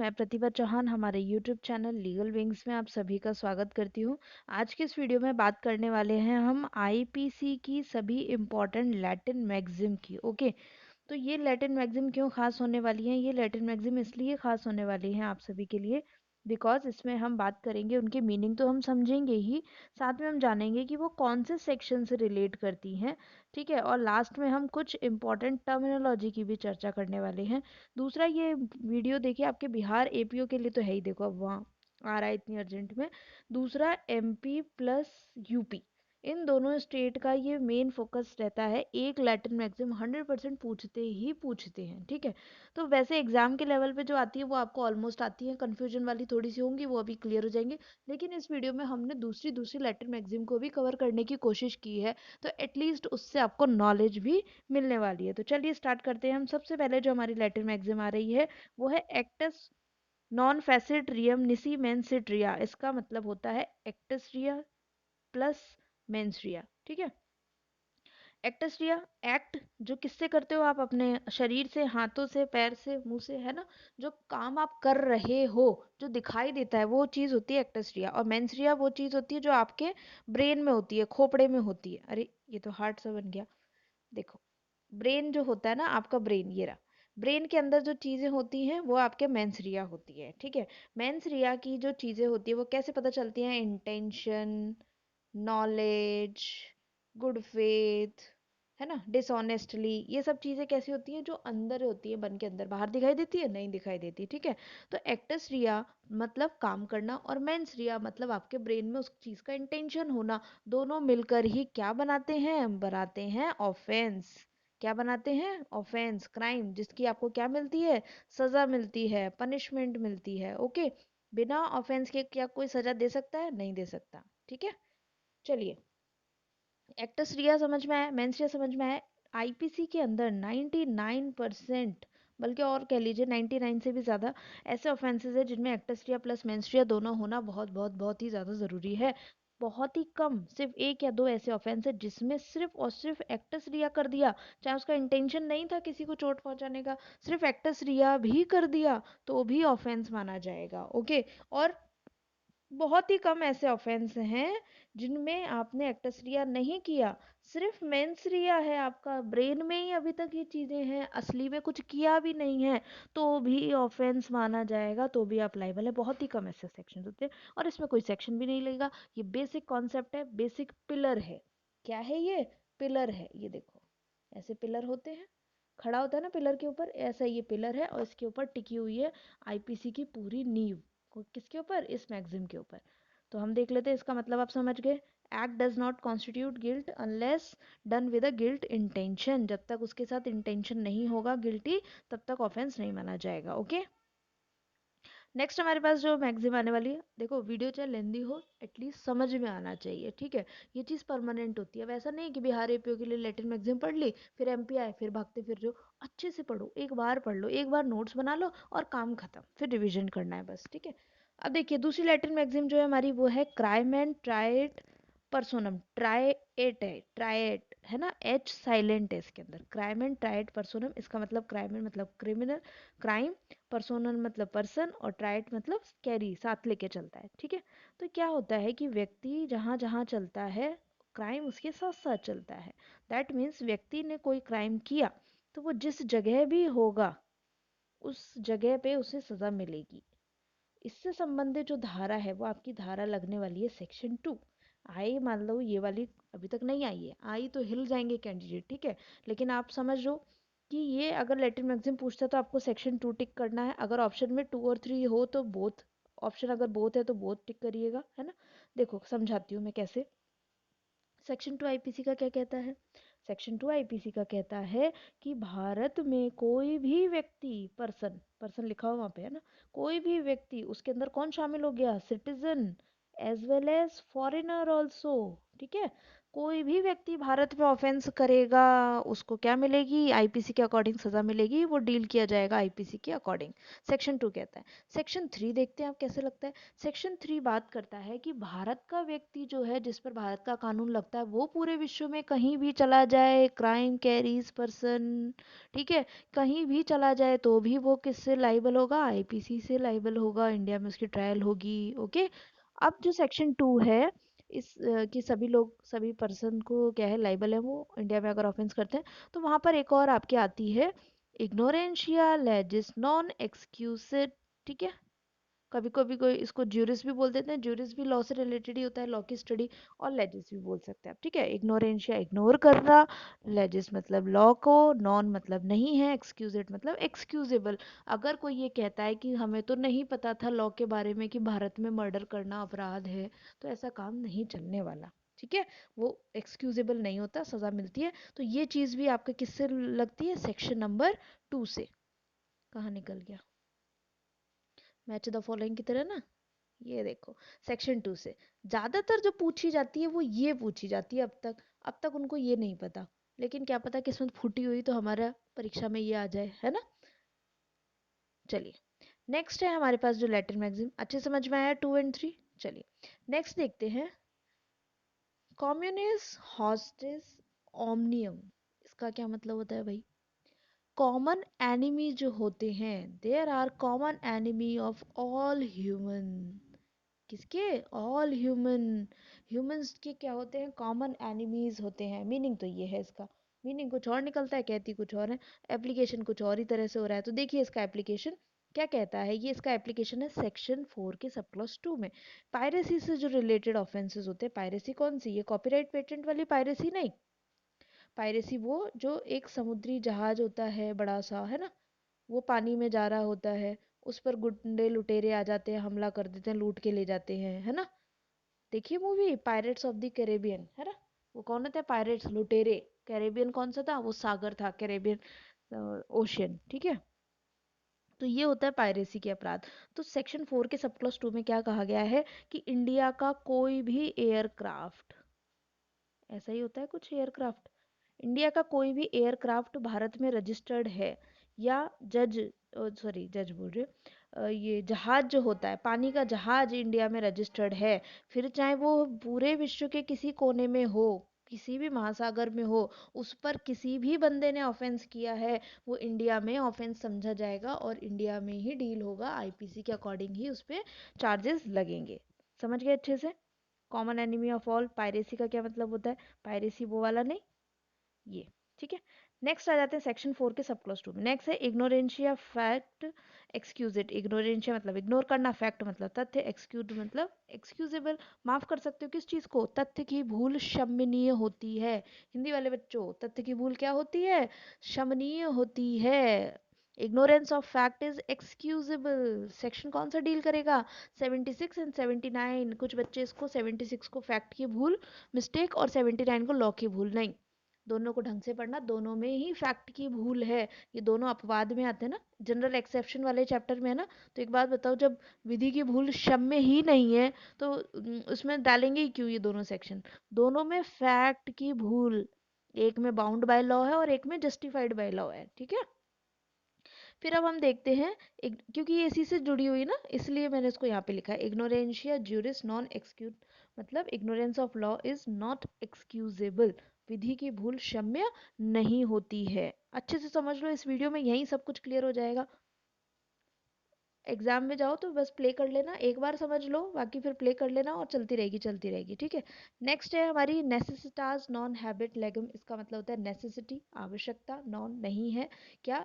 मैं प्रतिभा चौहान हमारे YouTube channel legal wings में आप सभी का स्वागत करती हूँ। आज के इस वीडियो में बात करने वाले हैं हम आईपीसी की सभी इम्पॉर्टेंट लैटिन मैगज़िम की। ओके, तो ये लैटिन मैगज़ीम क्यों ख़ास होने वाली हैं? ये लैटिन मैगज़ीम इसलिए ख़ास होने वाली हैं आप सभी के लिए बिकॉज़ इसमें हम बात करेंगे, उनके मीनिंग तो हम समझेंगे ही, साथ में हम जानेंगे कि वो कौन से सेक्शन से रिलेट करती हैं, ठीक है? और लास्ट में हम कुछ इम्पॉर्टेंट टर्मिनोलॉजी की भी चर्चा करने वाले हैं। दूसरा, ये वीडियो देखिए आपके बिहार एपीओ के लिए तो है ही, देखो अब वहाँ आ रहा है इतनी अर्जेंट में। दूसरा एमपी प्लस यूपी, इन दोनों स्टेट का ये मेन फोकस रहता है। एक लैटिन मैक्सिम 100% पूछते ही पूछते हैं, ठीक है? तो वैसे एग्जाम के लेवल पे जो आती है वो आपको ऑलमोस्ट आती है, कंफ्यूजन वाली थोड़ी सी होंगी, वो अभी क्लियर हो जाएंगे। लेकिन इस वीडियो में हमने दूसरी दूसरी लैटिन मैक्सिम को भी कवर करने की कोशिश की है, तो एटलीस्ट उससे आपको नॉलेज भी मिलने वाली है। तो चलिए स्टार्ट करते हैं हम। सबसे पहले जो हमारी लैटिन मैक्सिम आ रही है वो है एक्टस नॉन फैसिट्रियम निसी मेंसिट्रिया। इसका मतलब होता है एक्टसरिया प्लस मेंस्ट्रिया, ठीक है? एक्टसरिया, एक्ट जो किससे करते हो आप? अपने शरीर से, हाथों से, पैर से, मुंह से, है ना? जो काम आप कर रहे हो, जो दिखाई देता है, वो चीज होती है एक्टसरिया। और मेंस्ट्रिया वो चीज होती है जो आपके ब्रेन में होती है, खोपड़े में होती है। अरे ये तो हार्ट सा बन गया। देखो, ब्रेन जो होता है ना आपका, ब्रेन ये रहा। ब्रेन के अंदर जो चीजें होती हैं वो आपके मेंस्ट्रिया होती है, ठीक है? मेंस्ट्रिया की जो चीजें होती है वो कैसे पता चलती हैं? इंटेंशन, नॉलेज, गुड फेथ, है ना, डिसऑनेस्टली, ये सब चीजें कैसी होती हैं? जो अंदर होती है, बन के अंदर। बाहर दिखाई देती है? नहीं दिखाई देती, ठीक है? तो एक्टस रिया मतलब काम करना, और मेंस रिया मतलब आपके ब्रेन में उस चीज का इंटेंशन होना। दोनों मिलकर ही क्या बनाते हैं? बनाते हैं ऑफेंस। क्या बनाते हैं? ऑफेंस, क्राइम, जिसकी आपको क्या मिलती है? सजा मिलती है, पनिशमेंट मिलती है। ओके, बिना ऑफेंस के क्या कोई सजा दे सकता है? नहीं दे सकता, ठीक है? चलिए, एक्टस रिया समझ में आया, मेंस रिया समझ में आया। आईपीसी के अंदर 99%, बल्कि और कह लीजिए 99 से भी ज़्यादा ऐसे ऑफेंसेस है जिनमें एक्टस रिया प्लस मेंस रिया दोनों होना बहुत बहुत बहुत ही ज़्यादा ज़रूरी है। बहुत ही कम, सिर्फ एक या दो ऐसे ऑफेंस है जिसमें सिर्फ और सिर्फ एक्टस रिया कर दिया, चाहे उसका इंटेंशन नहीं था किसी को चोट पहुंचाने का, सिर्फ एक्टस रिया भी कर दिया तो भी ऑफेंस माना जाएगा। ओके, और बहुत ही कम ऐसे ऑफेंस हैं जिनमें आपने एक्टसरिया नहीं किया, सिर्फ मेंसरिया है आपका, ब्रेन में ही अभी तक ये चीजें हैं, असली में कुछ किया भी नहीं है, तो भी ऑफेंस माना जाएगा, तो भी आप लाइबल है। बहुत ही कम ऐसे सेक्शन होते हैं, और इसमें कोई सेक्शन भी नहीं लगेगा। ये बेसिक कॉन्सेप्ट है, बेसिक पिलर है। क्या है ये? पिलर है। ये देखो, ऐसे पिलर होते हैं, खड़ा होता है ना पिलर के ऊपर, ऐसा ये पिलर है, और इसके ऊपर टिकी हुई है आईपीसी की पूरी नींव। किसके ऊपर? इस मैगजीन के ऊपर। तो हम देख लेते हैं, इसका मतलब आप समझ गए। Act does not constitute guilt unless done with a guilt intention. जब तक उसके साथ इंटेंशन नहीं होगा गिल्टी, तब तक ऑफेंस नहीं माना जाएगा। ओके, नेक्स्ट हमारे पास जो मैगजीम आने वाली है, देखो वीडियो चाहे लेंदी हो, एटलीस्ट समझ में आना चाहिए, ठीक है? ये चीज़ परमानेंट होती है। वैसा नहीं कि बिहार एपीओ के लिए लैटिन मैगजीम पढ़ ली, फिर एमपी आए, फिर भागते फिर जो। अच्छे से पढ़ो, एक बार पढ़ लो, एक बार नोट्स बना लो और काम खत्म, फिर रिविजन करना है बस, ठीक है? अब देखिए, दूसरी लैटिन मैगजीम जो है हमारी वो है क्राइम एंड ट्राइड पर्सोनम। ट्राइएट है, ट्राइएट है ना, एच साइलेंट है इसके अंदर। क्राइम एंड ट्राइड पर्सोनम, इसका मतलब क्राइम एंड मतलब क्रिमिनल, क्राइम, पर्सोनल मतलब पर्सन, और ट्राइड मतलब कैरी, साथ लेके चलता है, ठीक है? तो क्या होता है कि व्यक्ति जहाँ जहाँ चलता है, क्राइम उसके साथ साथ चलता है। दैट मीन्स व्यक्ति ने कोई क्राइम किया तो वो जिस जगह भी होगा उस जगह पे उसे सजा मिलेगी। इससे संबंधित जो धारा है वो आपकी धारा लगने वाली है सेक्शन 2। आई मान लो ये वाली अभी तक नहीं आई है, आई तो हिल जाएंगे कैंडिडेट, ठीक है? लेकिन आप समझ लो कि ये अगर लैटिन मैगजीन पूछता है तो आपको सेक्शन 2 टिक करना है। अगर ऑप्शन में 2 और 3 हो तो बोथ, ऑप्शन अगर बोथ है तो बोथ टिक करिएगा, है ना? देखो समझाती हूँ मैं कैसे। सेक्शन 2 आईपीसी का क्या कहता है? सेक्शन 2 आईपीसी का कहता है कि भारत में कोई भी व्यक्ति, पर्सन, पर्सन लिखा हुआ वहाँ पे, है ना? कोई भी व्यक्ति, उसके अंदर कौन शामिल हो गया? Citizen as well as foreigner also, ठीक है? कोई भी व्यक्ति भारत में ऑफेंस करेगा उसको क्या मिलेगी, आईपीसी के अकॉर्डिंग सजा मिलेगी, वो डील किया जाएगा आईपीसी के अकॉर्डिंग। सेक्शन 2 कहता है। सेक्शन 3 देखते हैं आप कैसे लगता है। सेक्शन 3 बात करता है कि भारत का व्यक्ति जो है, जिस पर भारत का कानून लगता है, वो पूरे विश्व में कहीं भी चला जाए, क्राइम कैरीज पर्सन, ठीक है, कहीं भी चला जाए तो भी वो किससे लाइबल होगा, आईपीसी से लाइबल होगा, इंडिया में उसकी ट्रायल होगी। ओके। अब जो सेक्शन 2 है, इस कि सभी लोग, सभी पर्सन को क्या है, लाइबल है वो इंडिया में अगर ऑफेंस करते हैं। तो वहां पर एक और आपकी आती है, इग्नोरेंशिया लेजिस नॉन एक्सक्यूसिव, ठीक है। कभी कभी कोई इसको ज्यूरिस भी बोल देते हैं, ज्यूरिस भी लॉ से रिलेटेड ही होता है, लॉ की स्टडी, और लेजिस भी बोल सकते हैं आप, ठीक है। इग्नोरेंशिया इग्नोर करना, लेजिस मतलब लॉ को, नॉन मतलब नहीं है, एक्सक्यूजेट मतलब एक्सक्यूजेबल। अगर कोई ये कहता है कि हमें तो नहीं पता था लॉ के बारे में कि भारत में मर्डर करना अपराध है, तो ऐसा काम नहीं चलने वाला, ठीक है। वो एक्सक्यूजेबल नहीं होता, सजा मिलती है। तो ये चीज भी आपका किससे लगती है, सेक्शन नंबर 2 से। कहाँ निकल गया, मैच द फॉलोइंग की तरह ना। ये देखो, सेक्शन 2 से ज्यादातर जो पूछी जाती है वो ये पूछी जाती है। अब तक उनको ये नहीं पता, लेकिन क्या पता किस्मत फूटी हुई तो हमारा परीक्षा में ये आ जाए, है ना। चलिए, नेक्स्ट है हमारे पास जो लैटिन मैक्सिम, अच्छे समझ में आया 2 एंड 3। चलिए नेक्स्ट देखते हैं, कॉम्युनिस हॉस्टिस ओमनियम। इसका क्या मतलब होता है भाई, कॉमन एनिमी जो होते हैं, there are common enemy of all human. किसके, ऑल ह्यूमन। ह्यूमंस के क्या होते हैं, कॉमन एनिमीज होते हैं। मीनिंग तो ये है इसका, मीनिंग कुछ और निकलता है, कहती कुछ और है, एप्लीकेशन कुछ और ही तरह से हो रहा है। तो देखिए इसका एप्लीकेशन क्या कहता है, ये इसका एप्लीकेशन है सेक्शन 4 के सब क्लॉज 2 में। पायरेसी से जो रिलेटेड ऑफेंसेस होते हैं, पायरेसी कौन सी, ये कॉपीराइट पेटेंट वाली पायरेसी नहीं। पायरेसी वो जो एक समुद्री जहाज होता है बड़ा सा, है ना, वो पानी में जा रहा होता है, उस पर गुंडे लुटेरे आ जाते हैं, हमला कर देते हैं, लूट के ले जाते हैं, है ना। देखिए movie pirates of the Caribbean, है ना। वो कौन होता है, पायरेट्स, लुटेरे। कैरेबियन कौन सा था, वो सागर था, कैरेबियन ओशियन, ठीक है। तो ये होता है पायरेसी के अपराध। तो सेक्शन 4 के सब क्लॉज 2 में क्या कहा गया है कि इंडिया का कोई भी एयरक्राफ्ट, ऐसा ही होता है कुछ, एयरक्राफ्ट, इंडिया का कोई भी एयरक्राफ्ट भारत में रजिस्टर्ड है, या जज, सॉरी जज बोल रहे ये जहाज जो होता है, पानी का जहाज इंडिया में रजिस्टर्ड है, फिर चाहे वो पूरे विश्व के किसी कोने में हो, किसी भी महासागर में हो, उस पर किसी भी बंदे ने ऑफेंस किया है, वो इंडिया में ऑफेंस समझा जाएगा और इंडिया में ही डील होगा, आईपीसी के अकॉर्डिंग ही उस पर चार्जेस लगेंगे। समझ गए अच्छे से। Common enemy of all, piracy का क्या मतलब होता है, पायरेसी वो वाला नहीं, ये, ठीक है। नेक्स्ट आ जाते हैं सेक्शन 4 के सब क्लॉज 2 में। नेक्स्ट है इग्नोरेंशिया फैक्ट एक्सक्यूज इट। इग्नोरेंशिया मतलब इग्नोर करना, फैक्ट मतलब तथ्य, एक्सक्यूज मतलब एक्सक्यूजेबल, माफ कर सकते हो किस चीज को, तथ्य की भूल क्षमनीय होती है। हिंदी वाले बच्चों, तथ्य की भूल क्या होती है, क्षमनीय होती है। Ignorance of fact is excusable. Section कौन सा डील करेगा, 76 एंड 79। कुछ बच्चे इसको 76 को फैक्ट की भूल, मिस्टेक, और 79 को लॉ की भूल, नहीं, दोनों को ढंग से पढ़ना, दोनों में ही फैक्ट की भूल है। ये दोनों अपवाद में आते हैं ना, जनरल एक्सेप्शन वाले चैप्टर में है ना। तो एक बात बताओ, जब विधि की भूल शब में ही नहीं है तो उसमें डालेंगे ही क्यों ये दोनों सेक्शन। दोनों में फैक्ट की भूल, एक में बाउंड बाय लॉ है और एक में जस्टिफाइड बाय लॉ है, ठीक है। फिर अब हम देखते हैं, क्योंकि ये इसी से जुड़ी हुई ना, इसलिए मैंने इसको यहाँ पे लिखा है, इग्नोरेंशिया ज्यूरिस नॉन एक्सक्यूज, मतलब ignorance of law is not excusable, विधि की भूल क्षम्य नहीं होती है। अच्छे से समझ लो, इस वीडियो में यही सब कुछ क्लियर हो जाएगा। एग्जाम में जाओ तो बस प्ले कर लेना, एक बार समझ लो, बाकी फिर प्ले कर लेना और चलती रहेगी चलती रहेगी, ठीक है। नेक्स्ट है हमारी नेसेसिटास नॉन हैबिट लेगम। इसका मतलब होता है नेसेसिटी, आवश्यकता, नॉन नहीं है, क्या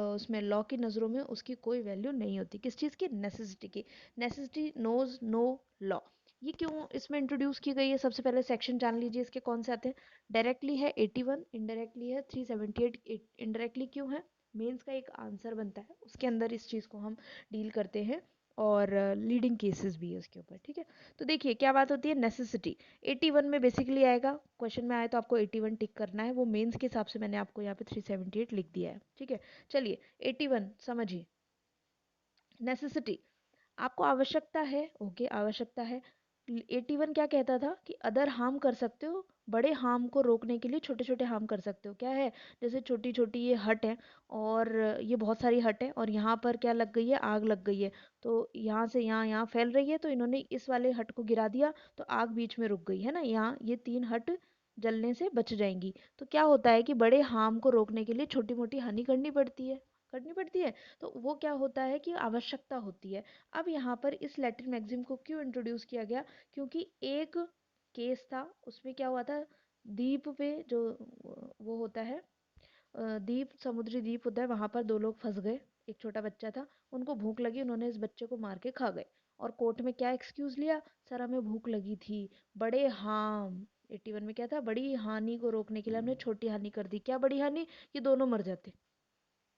उसमें लॉ की नज़रों में उसकी कोई वैल्यू नहीं होती, किस चीज़ की, नेसेसिटी की। Necessity knows no law. ये क्यों इसमें इंट्रोड्यूस की गई है, सबसे पहले सेक्शन जान लीजिए इसके कौन से आते हैं। डायरेक्टली है 81, इनडायरेक्टली है 378। इनडायरेक्टली क्यों है, मेंस का एक आंसर बनता है, उसके अंदर इस चीज़ को हम डील करते हैं, और लीडिंग केसेस भी है उसके ऊपर, ठीक है। तो देखिए क्या बात होती है, नेसेसिटी 81 में बेसिकली आएगा, क्वेश्चन में आए तो आपको 81 टिक करना है, वो मेंस के हिसाब से मैंने आपको यहाँ पे 378 लिख दिया है, ठीक है। चलिए 81 समझिए, नेसेसिटी, आपको आवश्यकता है, ओके आवश्यकता है। 81 क्या कहता था कि अदर हार्म कर सकते हो बड़े हार्म को रोकने के लिए छोटे छोटे हार्म कर सकते हो। क्या है? जैसे छोटी छोटी ये हट है, और ये बहुत सारी हट है, और यहाँ पर क्या लग गई है? आग लग गई है। तो यहाँ से यहाँ यहाँ फैल रही है, तो इन्होंने इस वाले हट को गिरा दिया, तो आग बीच में रुक गई है ना, यहाँ ये 3 हट जलने से बच जाएंगी। तो क्या होता है कि बड़े हार्म को रोकने के लिए छोटी मोटी हानि करनी पड़ती है। तो वो क्या होता है कि आवश्यकता होती है। अब यहाँ पर इस लैटिन मैक्सिम को क्यों इंट्रोड्यूस किया गया? क्योंकि एक केस था, उसमें क्या हुआ था, द्वीप पे जो वो होता है, द्वीप, समुद्री द्वीप होता है, वहां पर 2 लोग फंस गए। एक छोटा बच्चा था, उनको भूख लगी, उन्होंने इस बच्चे को मार के खा गए। और कोर्ट में क्या एक्सक्यूज लिया? सर हमें भूख लगी थी, बड़े हार्म, 81 में क्या था, बड़ी हानि को रोकने के लिए हमने छोटी हानि कर दी। क्या बड़ी हानि? ये दोनों मर जाते,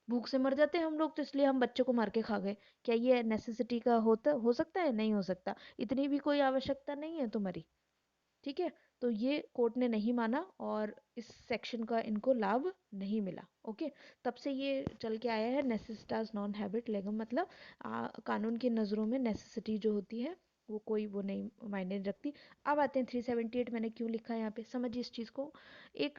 भूख से मर जाते हम लोग, तो इसलिए हम बच्चे को मार के खा गए। क्या ये नेसेसिटी का होता हो सकता है? नहीं हो सकता, इतनी भी कोई आवश्यकता नहीं है तुम्हारी। ठीक है, तो ये कोर्ट ने नहीं माना, और इस सेक्शन का इनको लाभ नहीं मिला। ओके, तब से ये चल के आया है नेसेसिटास नॉन हैबिट लेगम, मतलब कानून की नज़रों में नेसेसिटी जो होती है वो कोई वो नहीं मायने नहीं रखती। अब आते हैं 378, मैंने क्यों लिखा है यहाँ पे, समझिए इस चीज़ को। एक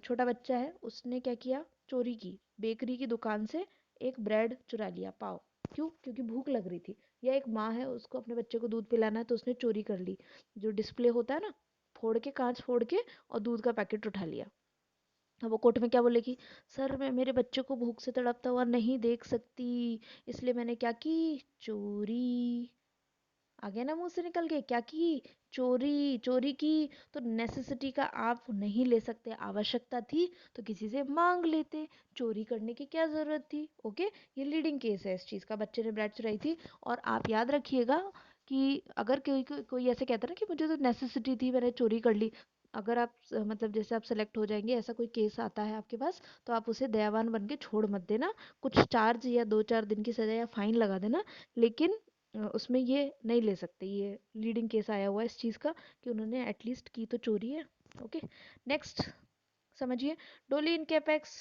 छोटा बच्चा है, उसने क्या किया? चोरी की, बेकरी की दुकान से एक ब्रेड चुरा लिया, पाव। क्यों? क्योंकि भूख लग रही थी। या एक माँ है, उसको अपने बच्चे को दूध पिलाना है, तो उसने चोरी कर ली, जो डिस्प्ले होता है ना, फोड़ के, कांच फोड़ के, और दूध का पैकेट उठा लिया। अब वो कोर्ट में क्या बोलेगी? सर मैं मेरे बच्चे को भूख से तड़पता हुआ नहीं देख सकती, इसलिए मैंने क्या की? चोरी। आ गया ना मुंह से निकल के, क्या की? चोरी, चोरी की। तो नेसेसिटी का आप नहीं ले सकते, आवश्यकता थी तो किसी से मांग लेते, चोरी करने की क्या जरूरत थी? ओके, ये लीडिंग केस है इस चीज का, बच्चे ने ब्रेड चुराई थी। और आप याद रखिएगा कि अगर कोई ऐसे कहता है ना कि मुझे तो नेसेसिटी थी, मैंने चोरी कर ली, अगर आप मतलब जैसे आप सेलेक्ट हो जाएंगे, ऐसा कोई केस आता है आपके पास, तो आप उसे दयावान बन के छोड़ मत देना। कुछ चार्ज या 2-4 दिन की सजा या फाइन लगा देना, लेकिन उसमें ये नहीं ले सकते। ये लीडिंग केस आया हुआ है इस चीज़ का, कि उन्होंने एटलीस्ट की तो चोरी है। ओके, नेक्स्ट समझिए। डोली इनकेपेक्स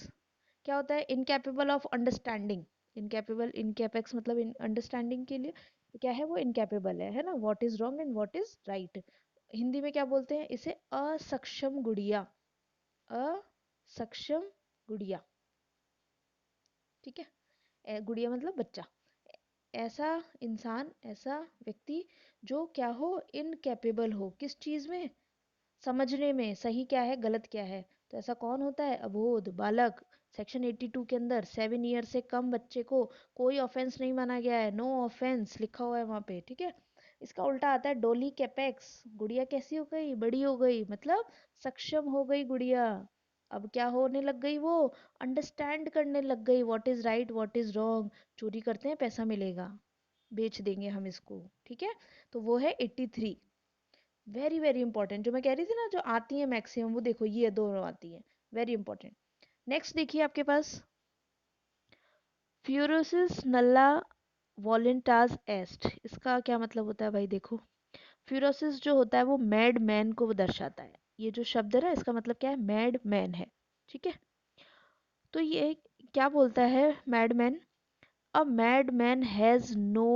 क्या होता है? Incapable of understanding. इनकैपेबल, इनकेपेक्स मतलब इन अंडरस्टैंडिंग के लिए क्या है? वो इनकैपेबल है ना, what is wrong and what is right. Hindi में क्या बोलते हैं इसे? असक्षम गुड़िया, असक्षम गुड़िया। ठीक है, गुड़िया मतलब बच्चा। ऐसा इंसान, ऐसा व्यक्ति जो क्या हो? इनकेपेबल हो, किस चीज में? समझने में सही क्या है गलत क्या है। तो ऐसा कौन होता है? अबोध बालक। सेक्शन 82 के अंदर 7 ईयर से कम बच्चे को कोई ऑफेंस नहीं माना गया है, नो ऑफेंस लिखा हुआ है वहां पे। ठीक है, इसका उल्टा आता है डोली कैपेक्स। गुड़िया कैसी हो गई? बड़ी हो गई, मतलब सक्षम हो गई गुड़िया। अब क्या होने लग गई? वो अंडरस्टैंड करने लग गई, what is right what is wrong. चोरी करते हैं, पैसा मिलेगा, बेच देंगे हम इसको। ठीक है, तो वो है 83। वेरी वेरी इंपॉर्टेंट, जो मैं कह रही थी ना, जो आती है मैक्सिमम, वो देखो ये दोनों आती है, वेरी इंपॉर्टेंट। नेक्स्ट देखिए आपके पास, फ्यूरोसिस नल्ला वॉलेंटास एस्ट। इसका क्या मतलब होता है भाई? देखो, फ्यूरोसिस जो होता है वो मैड मैन को दर्शाता है। ये जो शब्द है ना, इसका मतलब क्या है? मैड मैन है। ठीक है, तो ये क्या बोलता है mad man? A mad man has no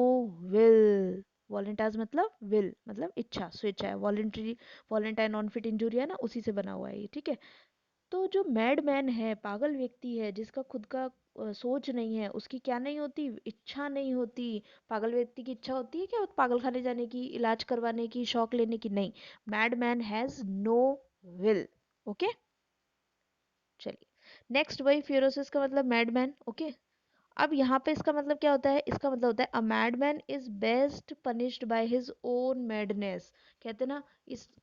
will. Voluntas मतलब विल, मतलब इच्छा, स्वेच्छा है। Voluntary, volenti non fit injuria है ना, उसी से बना हुआ है ये। ठीक है, तो जो मैड मैन है, पागल व्यक्ति है, जिसका खुद का सोच नहीं है, उसकी क्या नहीं होती? इच्छा नहीं होती। पागल व्यक्ति की इच्छा होती है क्या? पागल खाने जाने की, इलाज करवाने की, शौक लेने की? नहीं, mad man has no will. Okay, चलिए नेक्स्ट, वही फ्यूरोसिस का मतलब मैडमैन। ओके, अब यहाँ पे इसका मतलब क्या होता है? इसका मतलब होता है a madman is best punished by his own madness. कहते हैं ना,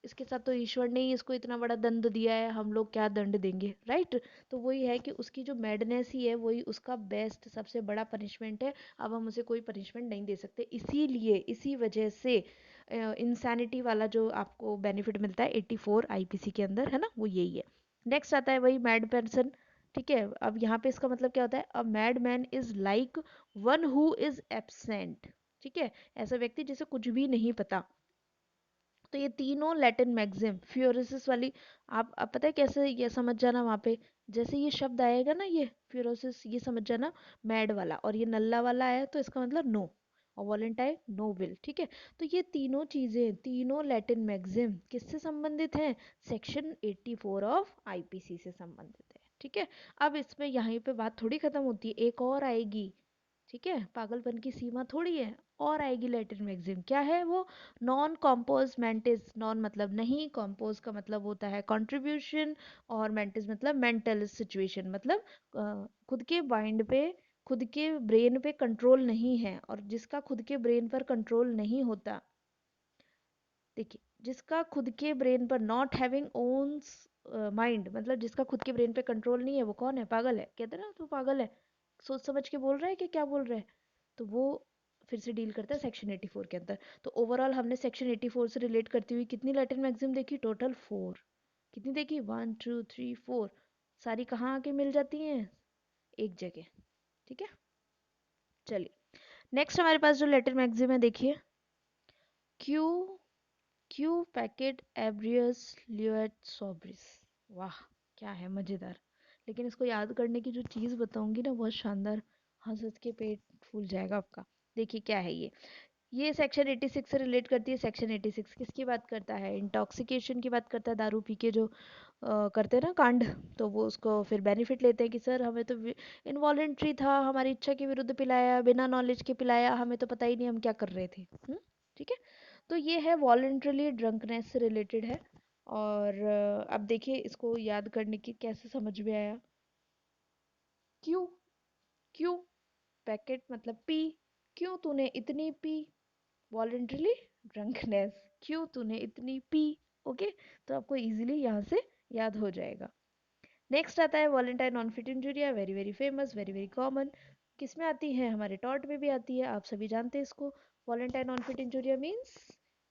इसके साथ तो ईश्वर ने ही इसको इतना बड़ा दंड दिया है, हम लोग क्या दंड देंगे, राइट? तो वही है कि उसकी जो मैडनेस ही है, वही उसका बेस्ट, सबसे बड़ा पनिशमेंट है। अब हम उसे कोई पनिशमेंट नहीं दे सकते, इसीलिए, इसी वजह से इंसैनिटी वाला जो आपको बेनिफिट मिलता है 84 आईपीसी के अंदर, है ना, वो यही है। नेक्स्ट आता है वही मैड पर्सन। ठीक है, अब यहाँ पे इसका मतलब क्या होता है? अ mad man is like one who is absent. ठीक है, ऐसा व्यक्ति जिसे कुछ भी नहीं पता। तो ये तीनों लैटिन मैक्सिम फ्यूरोसिस वाली, आप पता है कैसे ये समझ जाना वहां पे, जैसे ये शब्द आएगा ना, ये फ्यूरोसिस, ये समझ जाना मैड वाला, और ये नल्ला वाला आया तो इसका मतलब नो। और वॉलेंटाइन नो विल। ठीक है, तो ये तीनों चीजें, तीनों लैटिन मैक्सिम किससे संबंधित हैं? सेक्शन 84 ऑफ आईपीसी से संबंधित है। ठीक है, अब इसमें यहीं पे बात थोड़ी खत्म होती है, एक और आएगी। ठीक है, पागलपन की सीमा थोड़ी है, और आएगी लैटिन मैक्सिम। क्या है वो? Non compose mantis. नॉन मतलब नहीं, कॉम्पोज का मतलब होता है कंट्रीब्यूशन, और मेंटिस मतलब मेंटल सिचुएशन, मतलब खुद के माइंड पे, खुद के ब्रेन पे कंट्रोल नहीं है। और जिसका खुद के ब्रेन पर कंट्रोल नहीं होता, देखिए, जिसका खुद के ब्रेन पर नॉट हैविंग ओन्स माइंड, मतलब जिसका खुद के ब्रेन पे कंट्रोल नहीं है, वो कौन है? पागल है। कहते हैं ना तू पागल है, सोच समझ के बोल रहा है कि क्या बोल रहा है। तो वो फिर से डील करता है सेक्शन 84 के अंदर। तो ओवरऑल हमने सेक्शन 84 से रिलेट करती हुई कितनी लैटिन मैक्सिम देखी? टोटल 4। कितनी देखी? 1 2 3 4। सारी कहाँ आके मिल जाती हैं? एक जगह। ठीक है, चलिए नेक्स्ट हमारे पास जो लैटिन मैक्सिम है, देखिए, क्यू क्यू पैकेट एब्रियस ल्यूएट सोब्रिस। वाह, क्या है मजेदार। लेकिन इसको याद करने की जो चीज बताऊंगी ना, बहुत शानदार, हंस हंस के पेट फूल जाएगा आपका। देखिए क्या है ये सेक्शन 86 से रिलेट करती है। सेक्शन 86 किसकी बात करता है? इंटॉक्सिकेशन की बात करता है। दारू पी के जो करते हैं ना कांड, तो वो उसको फिर बेनिफिट लेते हैं कि सर हमें तो इनवॉलेंट्री था, हमारी इच्छा के विरुद्ध पिलाया, बिना नॉलेज के पिलाया, हमें तो पता ही नहीं हम क्या कर रहे थे। ठीक है, तो ये है वॉलेंट्रली ड्रंकनेस से रिलेटेड है। और अब देखिए इसको याद करने की कैसे समझ में आया। क्यों? क्यों पैकेट मतलब पी, क्यों तूने इतनी पी, वॉलेंटरली ड्रंकनेस, क्यों तूने इतनी पी। ओके, तो आपको इजीली यहाँ से याद हो जाएगा। नेक्स्ट आता है volenti non fit injuria, very very famous, very very common. किस में आती है? हमारे टॉर्ट में भी आती है, आप सभी जानते हैं इसको। वॉलेंटाइन नॉन फिट इंजुरिया मीन्स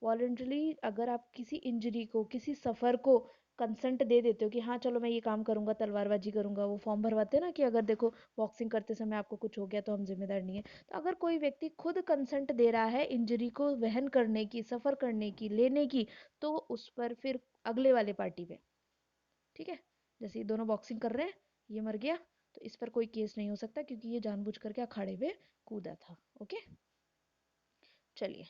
वॉलेंटरली अगर आप किसी इंजरी को, किसी सफ़र को कंसेंट दे देते हो कि हाँ चलो मैं ये काम करूंगा, तलवारबाजी करूंगा, वो फॉर्म भरवाते हैं ना कि अगर देखो बॉक्सिंग करते समय आपको कुछ हो गया तो हम जिम्मेदार नहीं है। तो अगर कोई व्यक्ति खुद कंसेंट दे रहा है इंजरी को वहन करने की, सफ़र करने की, लेने की, तो उस पर फिर अगले वाले पार्टी पे, ठीक है, जैसे ये दोनों बॉक्सिंग कर रहे हैं, ये मर गया, तो इस पर कोई केस नहीं हो सकता क्योंकि ये जानबूझ करके अखाड़े में कूदा था। ओके, चलिए,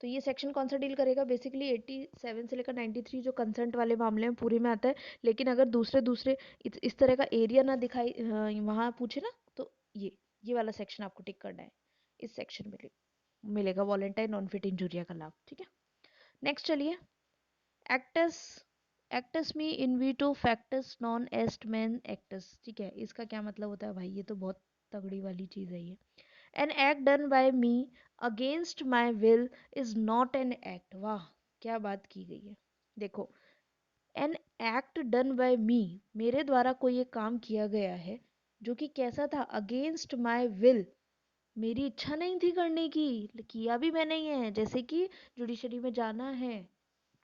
तो ये सेक्शन कौन सा डील करेगा? बेसिकली 87 से लेकर 93 जो कंसेंट वाले मामले में पूरे में आता है। लेकिन अगर दूसरे दूसरे इस तरह का एरिया ना दिखाई वहाँ पूछे ना, तो ये वाला सेक्शन आपको टिक करना है। इस सेक्शन में मिलेगा वॉलेंटाइन नॉन फिट इंजूरिया का लाभ। ठीक है, नेक्स्ट चलिए, एक्टस एक्टस मी इनविटो फैक्टस नॉन एस्ट मैन एक्टस। ठीक है, इसका क्या मतलब होता है भाई? ये तो बहुत तगड़ी वाली चीज़ है ये। An act done by me against my will is not an act. वाह, क्या बात की गई है। देखो, एन एक्ट डन बाय मी, मेरे द्वारा कोई एक काम किया गया है जो कि कैसा था? अगेंस्ट माई विल, मेरी इच्छा नहीं थी करने की, किया भी मैंने ही है। जैसे कि जुडिशरी में जाना है,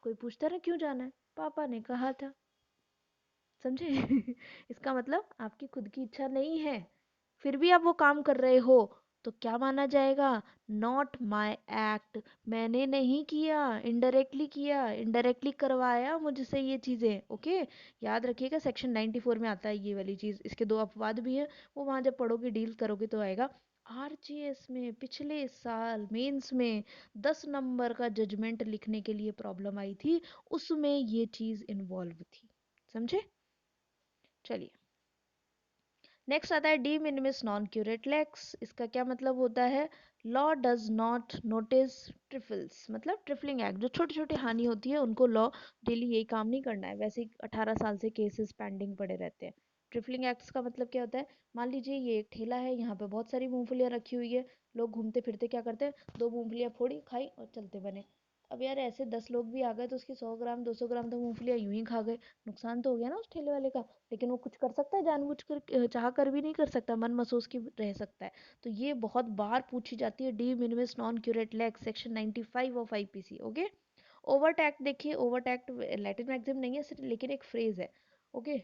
कोई पूछता ना क्यों जाना है, पापा ने कहा था। समझे? इसका मतलब आपकी खुद की इच्छा नहीं है, फिर भी आप वो काम कर रहे हो, तो क्या माना जाएगा? नॉट माई एक्ट, मैंने नहीं किया, इनडायरेक्टली किया, इनडायरेक्टली करवाया मुझसे ये चीज़ें। ओके, याद रखिएगा सेक्शन 94 में आता है ये वाली चीज़। इसके दो अपवाद भी हैं, वो वहाँ जब पढ़ोगे, डील करोगे तो आएगा। आरजीएस में पिछले साल मेंस में 10 नंबर का जजमेंट लिखने के लिए प्रॉब्लम आई थी, उसमें ये चीज़ इन्वॉल्व थी। समझे? चलिए, नेक्स्ट आता है de minimis non curate lakes. इसका क्या मतलब होता है? Law does not notice trifles, मतलब ट्रिफलिंग एक्ट, जो छोटी छोटी हानि होती है उनको लॉ डेली यही काम नहीं करना है। वैसे ही 18 साल से केसेस पेंडिंग पड़े रहते हैं। ट्रिफलिंग एक्ट्स का मतलब क्या होता है? मान लीजिए ये एक ठेला है, यहाँ पे बहुत सारी मूंगफलियाँ रखी हुई है, लोग घूमते फिरते क्या करते हैं, दो मूंगफलियाँ फोड़ी, खाई और चलते बने। अब यार ऐसे 10 लोग भी आ गए तो उसकी 100 ग्राम 200 ग्राम तो मूंगफलियाँ यूं ही खा गए, नुकसान तो हो गया ना उस ठेले वाले का। लेकिन वो कुछ कर सकता है? जानबूझ कर चाह कर भी नहीं कर सकता, मन महसूस की रह सकता है। तो ये बहुत बार पूछी जाती है, de minimis non curat lex, section 95 of IPC. Okay, overt act देखिए, ओवर्ट एक्ट लैटिन मैक्सिम नहीं है सिर्फ, लेकिन एक फ्रेज है। ओके,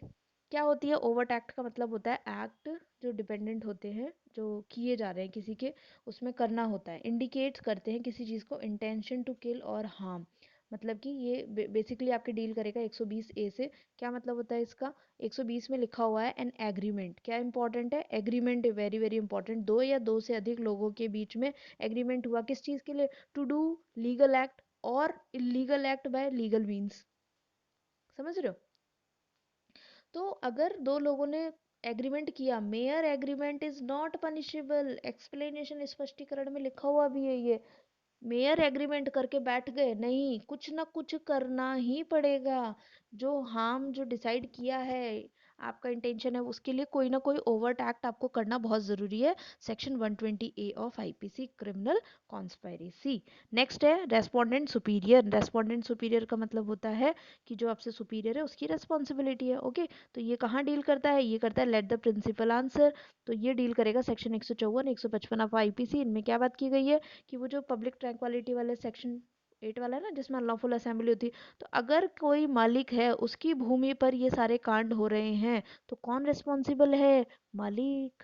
क्या होती है ओवर्ट एक्ट? का मतलब होता है एक्ट जो डिपेंडेंट होते हैं, जो किए जा रहे हैं किसी के, उसमें करना होता है, इंडिकेट करते हैं किसी चीज़ को, इंटेंशन टू किल और हार्म। मतलब कि ये बेसिकली आपके डील करेगा 120 ए से। क्या मतलब होता है इसका? 120 में लिखा हुआ है एन एग्रीमेंट। क्या इंपॉर्टेंट है? Agreement, very very important. दो या दो से अधिक लोगों के बीच में एग्रीमेंट हुआ, किस चीज के लिए? टू डू लीगल एक्ट और illegal act by legal means. समझ रहे हो? तो अगर दो लोगों ने एग्रीमेंट किया, mayor agreement is not punishable. Explanation, स्पष्टीकरण में लिखा हुआ भी है ये। मेयर एग्रीमेंट करके बैठ गए नहीं, कुछ ना कुछ करना ही पड़ेगा। जो हार्म जो डिसाइड किया है, आपका इंटेंशन है, उसके लिए कोई ना कोई ओवर्ट एक्ट आपको करना बहुत जरूरी है। Section 120 A of IPC criminal conspiracy. Next है रेस्पोंडेंट सुपीरियर। रेस्पोंडेंट सुपीरियर का मतलब होता है कि जो आपसे सुपीरियर है उसकी रेस्पॉन्सिबिलिटी है। ओके, तो ये कहाँ डील करता है? ये करता है लेट द प्रिंसिपल आंसर। तो ये डील करेगा सेक्शन 154 155 ऑफ आईपीसी। इनमें क्या बात की गई है कि वो जो पब्लिक ट्रैंक्वालिटी वाले सेक्शन 8 वाला है ना, जिसमें अनलॉफुल असेंबली होती है, तो अगर कोई मालिक है, उसकी भूमि पर ये सारे कांड हो रहे हैं, तो कौन रिस्पॉन्सिबल है? मालिक।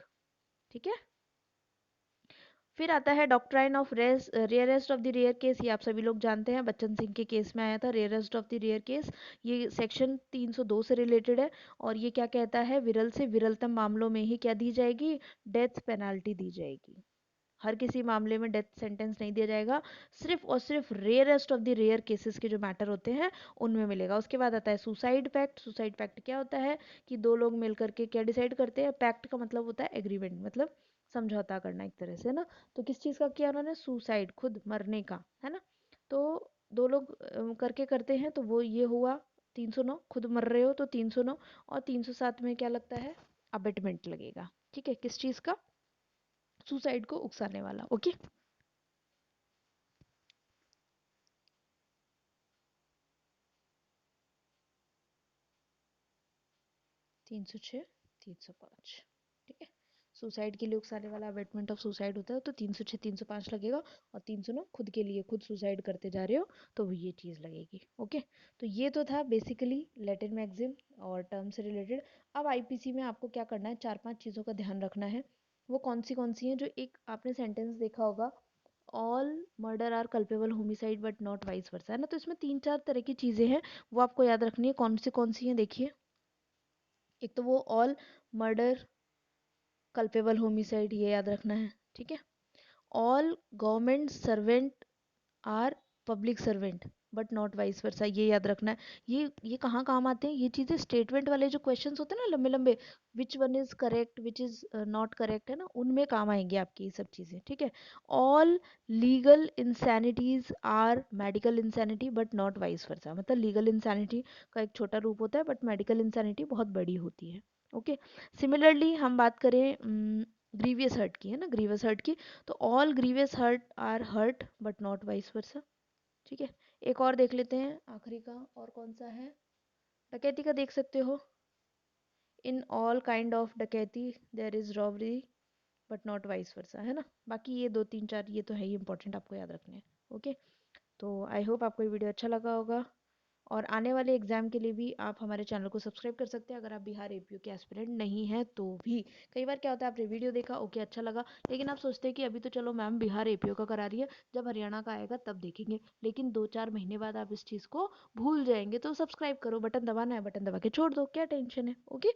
ठीक है। फिर आता है doctrine of rarest of the rare case. ये आप सभी लोग जानते हैं, बच्चन सिंह के केस में आया था rarest of the rare case. ये सेक्शन 302 से रिलेटेड है। और ये क्या कहता है? विरल से विरलतम मामलों में ही क्या दी जाएगी? डेथ पेनाल्टी दी जाएगी। हर किसी मामले में डेथ सेंटेंस नहीं दिया जाएगा, सिर्फ और सिर्फ rarest of the rare cases के जो मैटर होते हैं उनमें मिलेगा। उसके बाद आता है सुसाइड पैक्ट। सुसाइड पैक्ट क्या होता है कि दो लोग मिलकर के क्या डिसाइड करते हैं? पैक्ट का मतलब होता है एग्रीमेंट, मतलब समझौता करना एक तरह से ना। तो किस चीज का किया उन्होंने? सुसाइड, खुद मरने का, है ना। तो दो लोग करके करते हैं, तो वो ये हुआ 309। खुद मर रहे हो तो 309। और 307 में क्या लगता है? अबेटमेंट लगेगा। ठीक है, किस चीज का? सुसाइड को उकसाने वाला। ओके। 306 305। ठीक है। सुसाइड के लिए उकसाने वाला अबेटमेंट ऑफ सुसाइड होता है, तो 306 305 लगेगा। और 309 खुद के लिए, खुद सुसाइड करते जा रहे हो तो वो ये चीज़ लगेगी। ओके। तो ये तो था बेसिकली लैटिन मैक्सिम और टर्म से रिलेटेड। अब आईपीसी में आपको क्या करना है? चार पांच चीज़ों का ध्यान रखना है। वो कौन सी हैं? जो एक आपने सेंटेंस देखा होगा, all murder are culpable homicide but not vice versa, है ना। तो इसमें तीन चार तरह की चीज़ें हैं, वो आपको याद रखनी है। कौन सी हैं देखिए। एक तो वो ऑल मर्डर कल्पेबल होमिसाइड, ये याद रखना है। ठीक है। All government servant are public servant but not vice versa, ये याद रखना है। ये कहाँ काम आते हैं ये चीज़ें? स्टेटमेंट वाले जो क्वेश्चंस होते हैं ना लंबे लंबे, which one is correct which is not correct, है ना, उनमें काम आएंगे आपकी ये सब चीज़ें। ठीक है। All legal insanities are medical insanity but not vice versa, मतलब लीगल इंसैनिटी का एक छोटा रूप होता है बट मेडिकल इंसैनिटी बहुत बड़ी होती है। ओके। सिमिलरली हम बात करें ग्रीवियस हर्ट की, है ना, ग्रीवियस हर्ट की, तो all grievous hurt are hurt but not vice versa. ठीक है। एक और देख लेते हैं आखिरी का, और कौन सा है? डकैती का देख सकते हो। इन ऑल काइंड ऑफ डकैती there is robbery but not vice versa, है ना। बाकी ये दो तीन चार ये तो है ही इंपॉर्टेंट, आपको याद रखने हैं। ओके। तो आई होप आपको ये वीडियो अच्छा लगा होगा। और आने वाले एग्जाम के लिए भी आप हमारे चैनल को सब्सक्राइब कर सकते हैं, अगर आप बिहार एपीयू के एस्पिरेंट नहीं है तो भी। कई बार क्या होता है, आपने वीडियो देखा, ओके अच्छा लगा, लेकिन आप सोचते हैं कि अभी तो चलो मैम बिहार एपीयू का करा रही है, जब हरियाणा का आएगा तब देखेंगे। लेकिन 2-4 महीने बाद आप इस चीज़ को भूल जाएंगे। तो सब्सक्राइब करो, बटन दबाना है बटन दबा के छोड़ दो, क्या टेंशन है। ओके।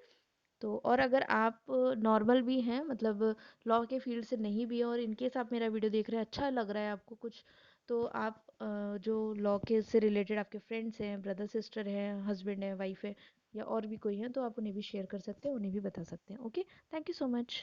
तो और अगर आप नॉर्मल भी हैं, मतलब लॉ के फील्ड से नहीं भी हैं, और इनकेस आप मेरा वीडियो देख रहे हैं, अच्छा लग रहा है आपको कुछ, तो आप जो लॉ के से रिलेटेड आपके फ्रेंड्स हैं, ब्रदर सिस्टर हैं, हस्बैंड है, वाइफ है, या और भी कोई हैं, तो आप उन्हें भी शेयर कर सकते हैं, उन्हें भी बता सकते हैं। Okay. Thank you so much.